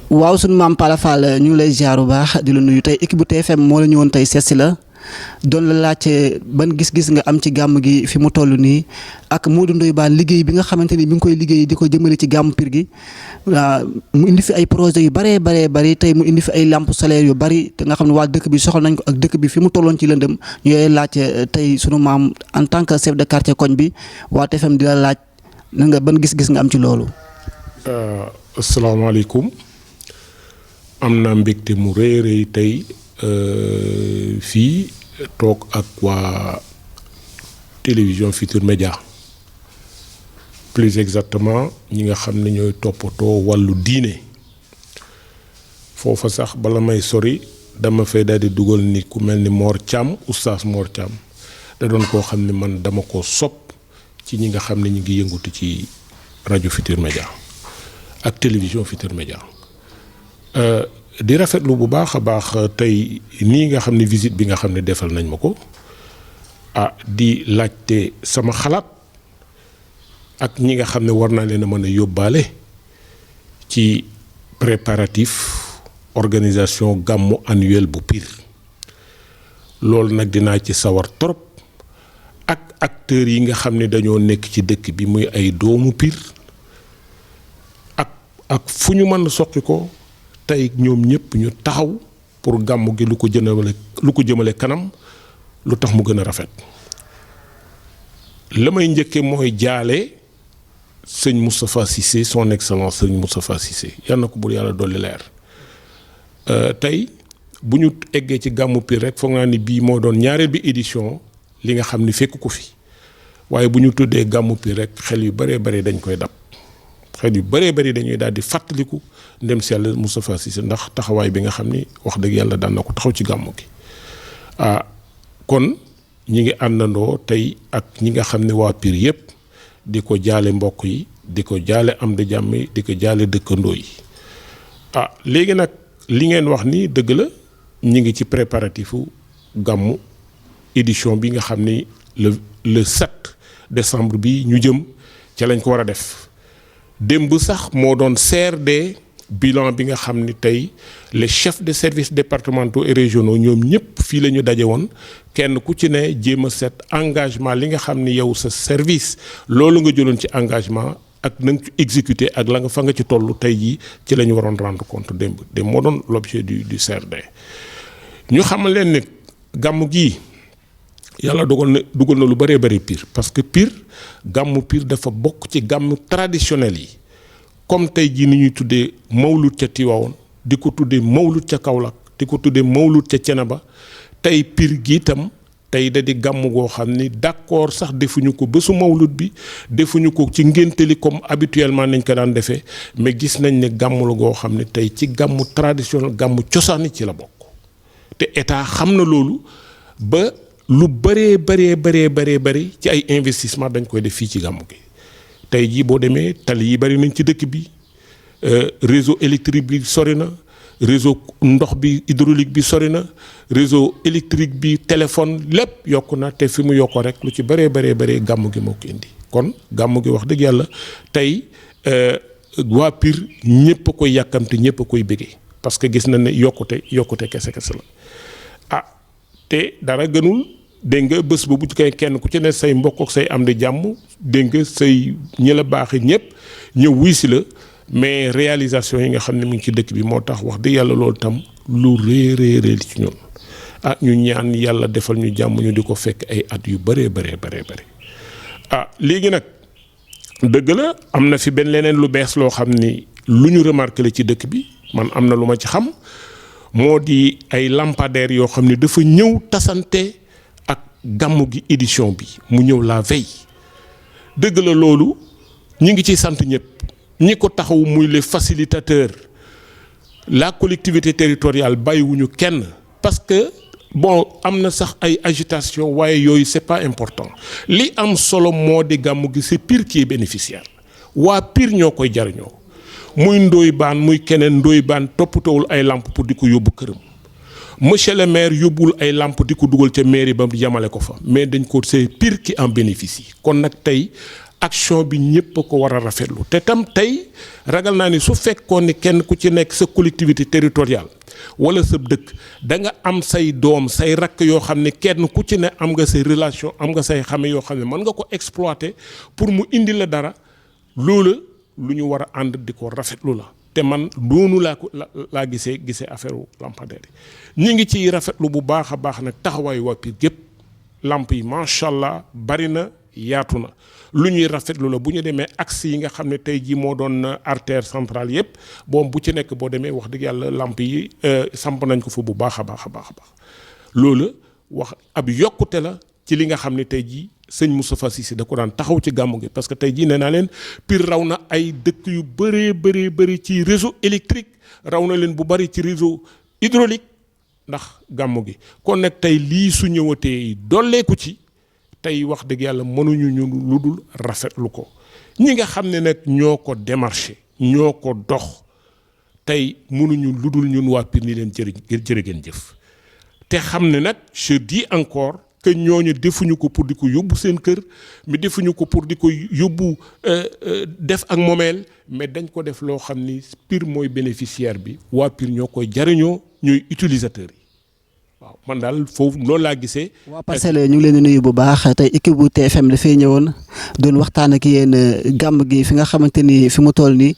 waaw sunu maam Pala Fall ñu ngi lay ziar bu baax di la nuyu tey équipe bu TFM moo la ñëwoon tey seet si la doon la laajte ban gis-gis nga am ci gàmm gi fi mu toll nii ak Modou Ndoye Bane liggéey bi nga xamante ni mi ngi koy liggéey di ko jëmale ci gàmmu Pire gi waaw mu indi fi ay projets yu bëree bëri tey mu indi fi ay lampes solaires yu bëri te nga xam ne waa dëkk bi soxla nañ ko ak dëkk bi fi mu tolloon ci lëndëm ñu lay laajte tey sunu maam en tant que chef de quartier koñ bi waa TFM di la laaj na nga ban gis-gis nga am ci loolu. asalaamaaleykum. am na mbégte mu rëy rëy tey fii toog ak waa télévision Futurs Médias plus exactement ñi nga xam ne ñooy toppatoo wàllu diine foofa sax bala may sori dama fay daal di dugal nit ku mel ni Mor Thiam oustaz Mor Thiam da doon koo xam ne man dama ko sopp ci ñi nga xam ne ñu ngi yëngutu ci rajo Futurs Médias ak télévision Futurs Médias di rafetlu bu baax a baax tey nii nga xam ne visite bi nga xam ne defal nañ ma ko di laajte sama xalaat ak ñi nga xam ne war naa leen a mën a yóbbaale ci préparatif organisation gàmmu annuel bu Pire loolu nag dinaa ci sawar trop ak acteurs yi nga xam ne dañoo nekk ci dëkk bi muy ay doomu Pire ak fu ñu mën a soqi ko tey ñoom ñëpp ñu taxaw pour gàmmu gi lu ko jëmale kanam lu tax mu gën a rafet la may njëkke mooy jaale sëñ Moustapha Cissé son excellence sëñ Moustapha Cissé yal na ko bur yàlla dolli leer tey bu ñu eggee ci gàmmu Pire rek foog naa ni bii moo doon ñaareel bi édition li nga xam ni fekk ko fi waaye bu ñu tuddee gàmmu Pire rek xel yu bëree bëri dañ koy dab xel yu bëree bëri dañuy daal di fàttaliku ndem si yàlla Moustapha Cissé ndax taxawaay bi nga xam ni wax dëgg yàlla daan na ko taxaw ci gàmmu gi kon ñi ngi àndandoo tey ak ñi nga xam ne waa Pire yépp di ko jaale mbokk yi di ko jaale am di jàmm yi di ko jaale dëkkandoo yi léegi nag li ngeen wax ni dëgg la ñi ngi ci préparatifu gàmmu édition bi nga xam ni le 7 décembre bi ñu jëm ca lañ ko war a def démb sax moo doon CRD bilan bi nga xam ni tey les chefs de services départementaux et régionaux ñoom ñëpp fii la ñu daje woon kenn ku ci ne jéem a seet engagement li nga xam ni yow sa service loolu nga jëloon ci engagement ak na nga ci exécuté ak la nga fa nga ci toll tey jii ci la ñu waroon rendre compte démb moo doon l'objet du CRD. ñu xamal leen ne gàmmu gii yàlla dugal na lu bëree bëri Pire parce que Pire gàmmu Pire dafa bokk ci gàmmu traditionnel yi. comme tey jii ni ñuy tuddee mawlud ca Tiwaawoon di ko tuddee mawlud ca Kaolack di ko tuddee mawlud ca Cenaba tey Pire gi itam tey da di gàmm goo xam ni d'accord sax defuñu ko bésu mawlud bi defuñu ko ci ngénte li comme habituellement nañ ko daan defee mais gis nañ ne gàmm la goo xam ne tey ci gàmmu traditionnel gàmmu cosaani ci la bokk te état xam na loolu ba lu bëree ci ay investissement dañ koy def fii ci gàmmu gi. tey jii boo demee tali yi bari nañ ci dëkk bi réseau électrique bi sori na réseau ndox bi hydraulique bi sori na réseau électrique bi téléphone lépp yokku na te fi mu yokkoo rek lu ci bëree gàmmu gi moo ko indi kon gàmmu gi wax dëgg yàlla tey waa Pire ñëpp a koy yàkkamte ñëpp a koy bëggee parce que gis na ne yokkute kese la te dara gënul. dégg nga bés boobu kenn ku ci ne say mbokk ak say am di jàmm dégg nga say ñi la baaxee ñëpp ñëw wuy si la mais réalisation yi nga xam ne mu ngi ci dëkk bi moo tax wax dëgg yàlla loolu tam lu réeréeréel ci ñun ñu ñaan yàlla defal ñu jàmm ñu di ko fekk ay at yu bëree léegi nag dëgg la am na fi benn leneen lu bees loo xam ni lu ñu remarqué la ci dëkk bi man am na lu ma ci xam moo di ay lampadaires yoo xam ne dafa ñëw tasante gàmmu gi édition bi mu ñëw la veille dëgg la loolu ñi ngi ciy sant ñëpp ñi ko taxaw muy les facilitateurs la collectivité territoriale bàyyiwuñu kenn parce que bon am na sax ay agitation waaye yooyu c'est pas important li am solo moo di gàmmu gi c'est Pire qui est bénéficiaire waa Pire ñoo koy jariñoo muy Ndoye Bane muy keneen Ndoye Bane toppatawul ay lampe pour di ko yóbbu këram monsieur le maire yóbbul ay lampe di ko dugal ca mairie ba yamale ko fa mais dañ ko c'est Pire qui en bénéficie kon nag tey action bi ñëpp a ko war a rafetlu te tam tey ragal naa ni su fekkoon ni kenn ku ci nekk sa collectivité territoriale wala sa dëkk da nga am say doom say rakk yoo xam ne kenn ku ci ne am nga say relation am nga say xame yoo xam ne mën nga ko exploiter pour mu indi la dara loolu lu ñu war a ànd di ko rafetlu la te man doonu laa gisee affaire lampadaire yi ñu ngi ciy rafetlu bu baax a baax nag taxawaayu waa Pire gépp lamp yi macha allah bari na yaatu na lu ñuy rafetlu la bu ñu demee axe yi nga xam ne tey jii moo doon artère centrale yëpp boom bu ci nekk boo demee wax dëgg yàlla lamp yi samp nañ ko fa bu baax a baax a baax a baax loolu wax ab yokkute la ci li nga xam ne tey jii sëñ Moustapha Cissé da ko daan taxaw ci gàmmu gi parce que tey jii nee naa leen Pire raw na ay dëkk yu bëree ci réseau électrique raw na leen bu bëri ci réseau hydraulique ndax gàmmu gi kon nag tey lii su ñëwatee dolleeku ci tey wax dëgg yàlla mënuñu ñu lu dul rafetlu ko ñi nga xam ne nag ñoo ko démarché ñoo ko dox tey mënuñu lu dul ñun waa Pire ni leen jërë ngeen jëf te xam ne nag je dis encore que ñooñu defuñu ko pour di ko yóbbu seen kër mais defuñu ko pour di ko yóbbu def ak moomeel mais dañ ko def loo xam ni Pire mooy bénéficiaire bi waa Pire ñoo koy jariñoo ñooy utilisateurs yi waaw man daal foofu loolu laa gisee. waa Parcelles ñu ngi leen di nuyu bu baax tey équipe bu TFM dafay ñëwoon doon waxtaan ak yéen gàmm gi fi nga xamante ni fi mu toll nii.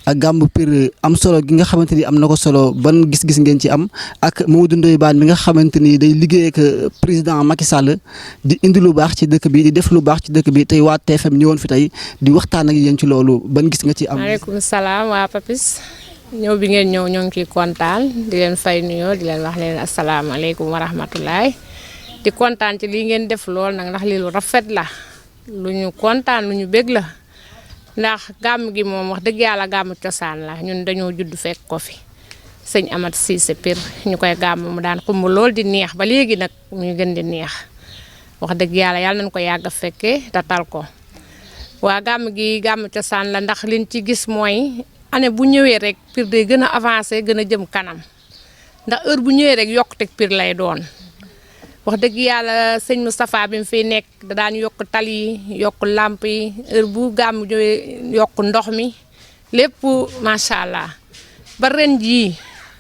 ak gàmmu Pire am solo gi nga xamante ni am na ko solo ban gis-gis ngeen ci am ak Mamadou Ndoye Bane mi nga xamante ni day liggéey ak président Macky Sall di indi lu baax ci dëkk bi di def lu baax ci dëkk bi tey waa TFM ñëwoon fi tey di waxtaan ak yéen ci loolu ban gis nga ci am. maaleykum salaam waa Papis ñëw bi ngeen ñëw ñoo ngi ciy kontaan di leen fay nuyoo di leen wax leen asalaamaaleykum wa rahmatulahi di kontaan ci lii ngeen def lool nag ndax lii lu rafet la lu ñu kontaan lu ñu bég la. ndax gàmm gi moom wax dëgg yàlla gàmmu cosaan la ñun dañoo judd fekk ko fi sëñ Amath Cissé Pire ñu koy gàmm mu daan xumb lool di neex ba léegi nag muy gën di neex wax dëgg yàlla nañ ko yàgg a fekkee te tal ko waa gàmm gi gàmmu cosaan la ndax liñ ci gis mooy année bu ñëwee rek Pire day gën a avancé gën a jëm kanam ndax heure bu ñëwee rek yokkute Pire lay doon wax dëgg yàlla sëñ Moustapha bi mu fiy nekk da daan yokk tali yi yokk làmp yi heure bu gàmm ñëwee yokk ndox mi lépp macha allah ba ren jii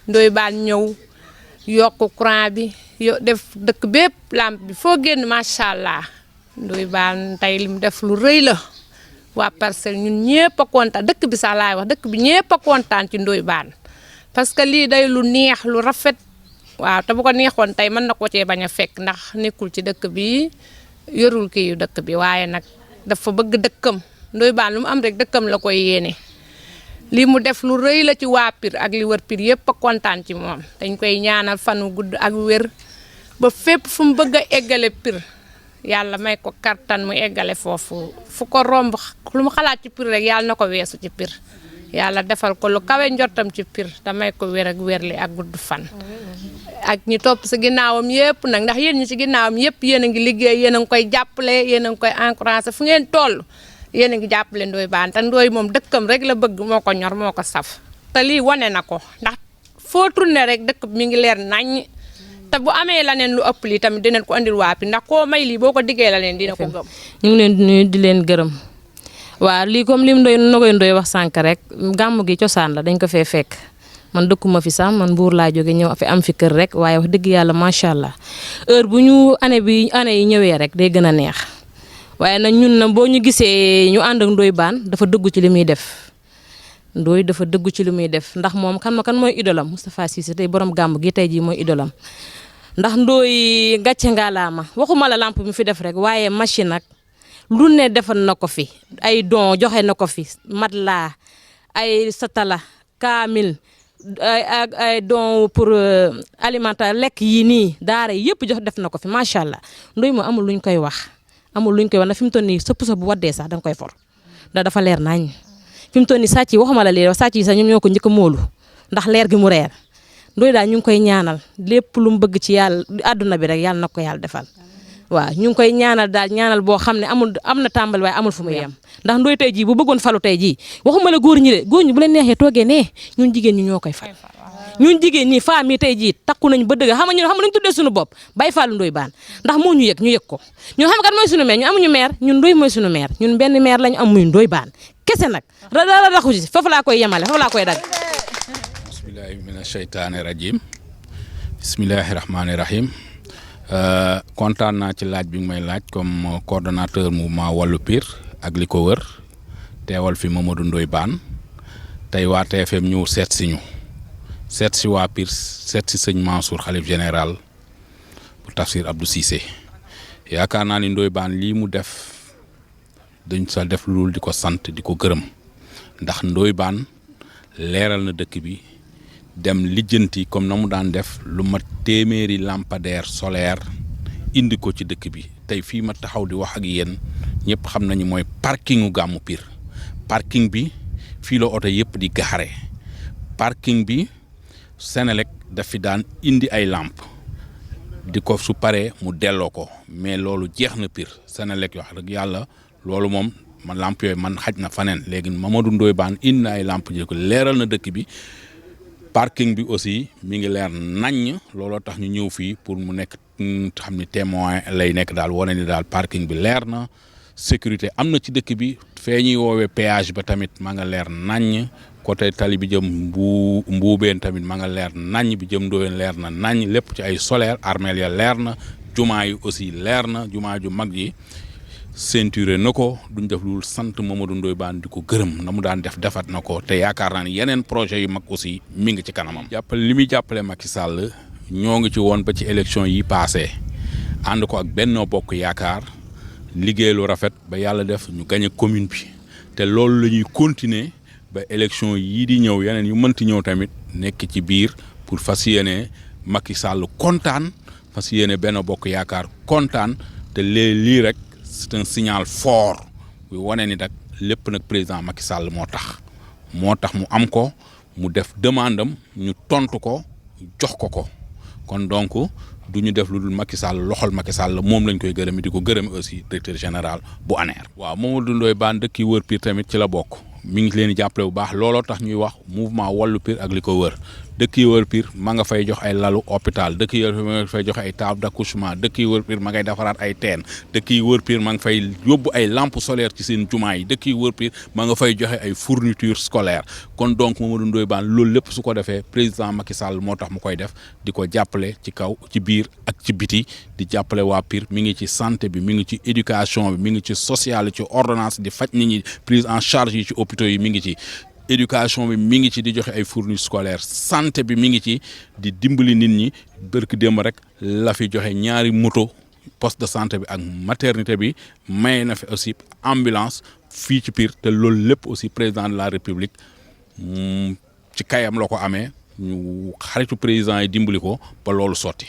Ndoye Bane ñëw yokk courant bi def dëkk bépp làmp bi foo génn macha allah Ndoye Bane tey li mu def lu rëy la waa Parcelles ñun ñëpp a kontaan dëkk bi sax laay wax dëkk bi ñëpp a kontaan ci Ndoye Bane parce que lii day lu neex lu rafet. waaw te bu ko neexoon tey mën na ko cee bañ a fekk ndax nekkul ci dëkk bi yorul kii yu dëkk bi waaye nag dafa bëgg dëkkam Ndoye Bane lu mu am rek dëkkam la koy yéene lii mu def lu rëy la ci waa Pire ak li wër Pire yëpp a kontaan ci moom dañ koy ñaanal fanu gudd ak wér ba fépp fu mu bëgg a eggale Pire yàlla may ko kattan mu eggale foofu fu ko romb lu mu xalaat ci Pire rek yàlla na ko weesu ci Pire yàlla defal ko lu kawe njottam ci Pire te may ko wér ak wérli ak gudd fan ak ñi topp si ginnaawam yëpp nag ndax yéen ñi si ginnaawam yëpp yéen a ngi liggéey yéen a ngi koy jàppale yéen a ngi koy encouragé fu ngeen toll yéen a ngi jàppale Ndoye Bane te Ndoye moom dëkkam rek la bëgg moo ko ñor moo ko saf te lii wane na ko ndax foo tourné rek dëkk mi ngi leer naññ te bu amee la neen lu ëpp lii tamit dinañ ko andil waa Pire ndax koo may lii boo ko diggee la leen dina ko gëm. ñu ngi leen di nuyu di leen gërëm waaw lii comme lim Ndoye wax sànq rek gàmm gi cosaan la dañ ko fee fekk. man dëkkuma fi sax man Mbuur laa jóge ñëw fi am fi kër rek waaye wax dëgg yàlla macha allah heure bu ñu année yi ñëwee rek day gën a neex waaye nag ñun na boo ñu gisee ñu ànd ak Ndoye Bane dafa dëggu ci li muy def Ndoye dafa dëggu ci li muy def ndax moom kan mooy idolam Moustapha Cissé tey borom gàmb gi tey jii mooy idolam ndax Ndoye gàcce ngaalaama waxuma la lampe mi fi def rek waaye machine nag lu ne defal na ko fi ay don joxe na ko fi matelas ay satala kaamil ay don pour alimentaire lekk yi nii daara yëpp jox def na ko fi macha allah Ndoye moo amul luñ koy wax na fi mu toll nii sëpp sa bu waddee sax danga koy for ndax dafa leer nañ fi mu toll nii sàcc yi waxuma la leer sàcc yi sax ñoom ñoo ko njëkk a móolu ndax leer gi mu reer Ndoye daal ñu ngi koy ñaanal lépp lu mu bëgg ci yàlla àdduna bi rek yàlla na ko yàlla defal waaw ñu ngi koy ñaanal daal ñaanal boo xam ne am na tàmbali waaye amul fu mu yem ndax Ndoye tey jii bu bëggoon falu tey jii waxuma la góor ñi de góor ñi bu leen neexee toogee nee ñun jigéen ñi ñoo koy fal ñun jigéen ñi femmes yi tey jii takku nañ ba dëgg xam nga ñu tuddee suñu bopp Baye Fallou Ndoye Bane ndax moo ñu yëg ko ñun xam nga kat mooy suñu maire ñu amuñu maire ñun Ndoye mooy suñu maire ñun benn maire lañu am muy Ndoye Bane kese nag dara raxu ci foofu laa koy yemale foofu laa koy dagg. bismillahi mina sheytaani rajim bismillahi rahmaani rahim kontaan naa ci laaj bi nga may laaj comme coordonnateur mouvement Wallu Pire ak li ko wër teewal fi Mamadou Ndoye Bane tey waa TFM ñëw seet si waa Pire seet si sëñ Mansour xalif général bu Tafsir Abdou Cissé yaakaar naa ni Ndoye Bane lii mu def dañ sa def loolu di ko sant di ko gërëm ndax Ndoye Bane leeral na dëkk bi dem lijjanti comme na mu daan def lu mat téeméeri lampadaire solaire indi ko ci dëkk bi tey fii ma taxaw di wax ak yéen ñëpp xam nañu mooy parkingu gàmmu Pire parking bi fii la oto yëpp di gaare parking bi Senelec daf fi daan indi ay lamp di ko su paree mu delloo ko mais loolu jeex na Pire Senelec wax dëgg yàlla loolu moom man lamp yooyu man xaj na faneen léegi Mamadou Ndoye Bane indi na ay lamp ji ko leeral na dëkk bi parking bi aussi mi ngi leer naññ looloo tax ñu ñëw fii pour mu nekk xam ni témoin lay nekk daal wane ni daal parking bi leer na sécurité am na ci dëkk bi fee ñuy woowee péage ba tamit ma nga leer naññ côté tali bi jëm mbuubeen tamit ma nga leer naññ bi jëm Ndoyeen leer na naññ lépp ci ay solaire armeel ya leer na jumaa yi aussi leer na jumaa ju mag ji ceinture na ko duñ def lu sant Mamadou Ndoye Bane di ko gërëm na mu daan def defat na ko te yaakaar naa ne yeneen projet yu mag aussi mi ngi ci kanamam. jàppale li muy jàppale Macky Sall ñoo ngi ci woon ba ci élection yi passé ànd ko ak Benno Bokk Yaakaar liggéey lu rafet ba yàlla def ñu gagné commune bi te loolu la ñuy continuer ba élection yii di ñëw yeneen yu mënti ñëw tamit nekk ci biir pour fas yéene Macky Sall kontaan fas yéene Benno Bokk Yaakaar kontaan te lii rek. C'est un signal fort buy wane ni nag lépp nag président Macky Sall moo tax mu am ko mu def demande am ñu tontu ko jox ko kon donc du ñu def lu dul Macky Sall loxol Macky Sall moom lañ koy gërëm di ko gërëm aussi directeur général bu ANER. waaw Mamadou Ndoye Bane dëkk yi wër Pire tamit ci la bokk mi ngi leen di jàppale bu baax looloo tax ñuy wax mouvement Wallu Pire ak li ko wër dëkk yi wër Pire ma nga fay jox ay lalu hôpital dëkk yi wër Pire ma nga fay jox ay table d'accouchement dëkk yi wër Pire ma ngay defaraat ay teen dëkk yi wër Pire ma nga fay yóbbu ay lampes solaires ci seen jumaa yi dëkk yi wër Pire ma nga fay joxe ay fournitures scolaires kon donc Mamadou Ndoye Bane loolu lépp su ko defee président Macky Sall moo tax mu koy def di ko jàppale ci kaw ci biir ak ci biti di jàppale waa Pire mi ngi ci santé bi mi ngi ci éducation bi mi ngi ci social ci ordonnance di faj nit ñi prise en charge yi ci hôpitaux yi mi ngi ci éducation bi mi ngi ci di joxe ay fournitures scolaires santé bi mi ngi ci di dimbali nit ñi bërki démb rek la fi joxe ñaari moto poste de santé bi ak maternité bi may na fi aussi ambulance fii ci Pire te loolu lépp aussi président de la République ci kayam la ko amee ñu xaritu président yi dimbali ko ba loolu sotti